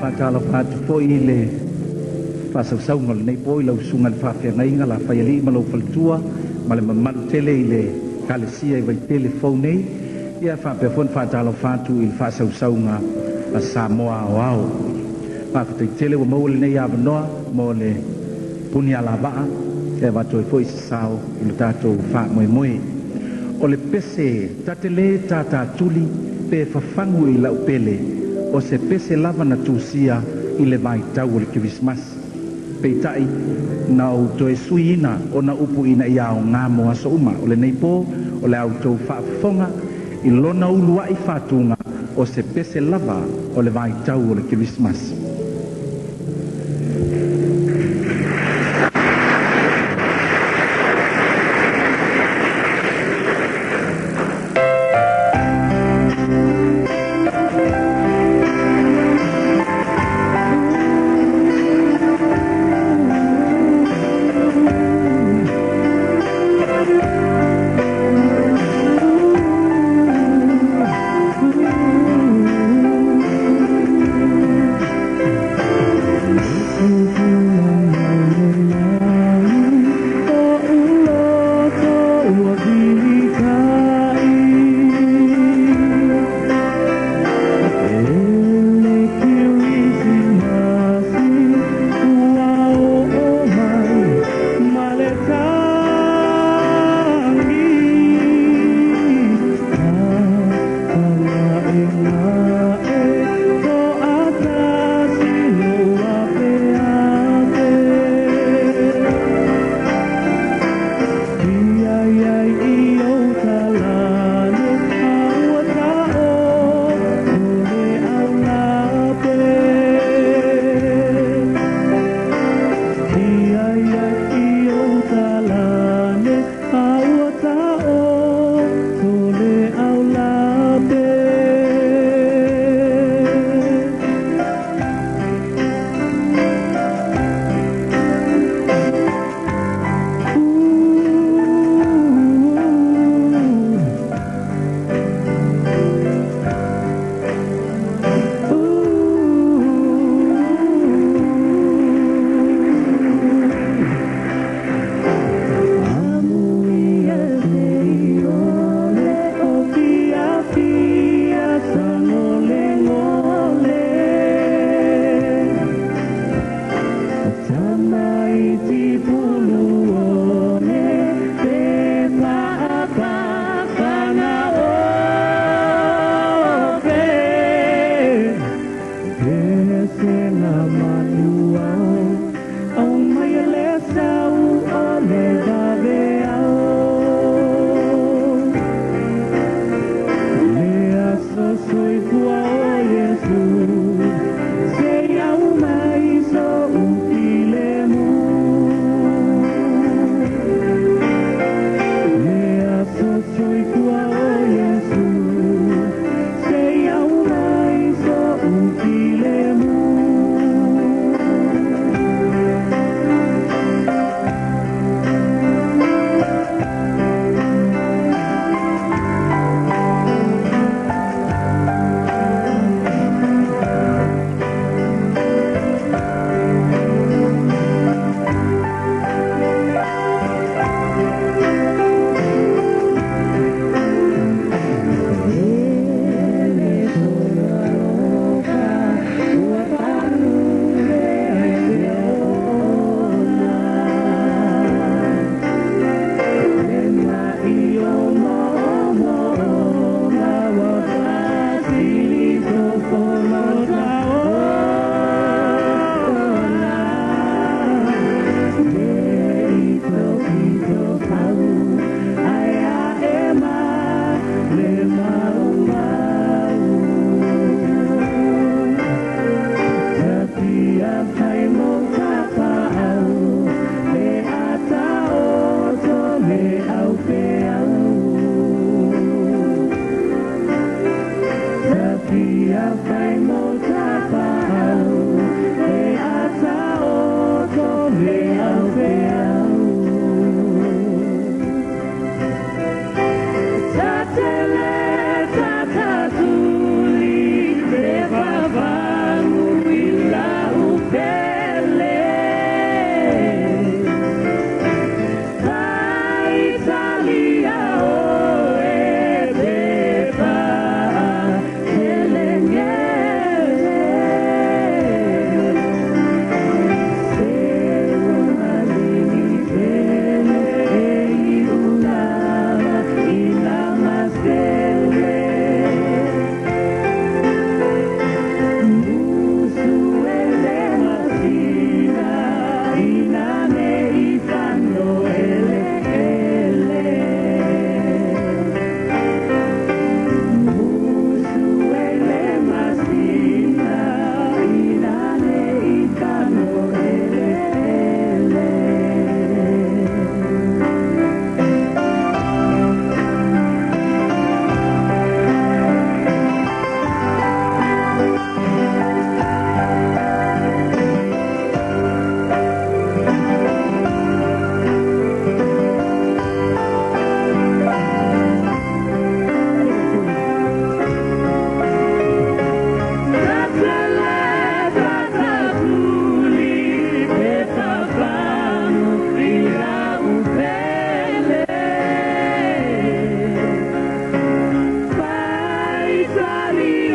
whātala whātu po I le whāsau ngol nei po I lau sunga le whawhia ngai ngala whaiali I malau whalatua ma le mamalu tele I le kalesia I vai telefone nei ia whapewhon whātala whātu I le whāsau ngā a Samoa o au whakatei tele wa maule nei awanoa mo le puni ala waa e watu I po I sasau I le tātou wha moe moe o le pese tatele tata tuli pe whafangu I lau pele o se pese lava na tūsia I le mai tau o le Christmas peitai na o toe suina o na upu ina ia o ngā moa so uma o le neipo o le au tau whaafonga I lona ulua I whātunga o se pese lava o le mai tau o le Christmas Sari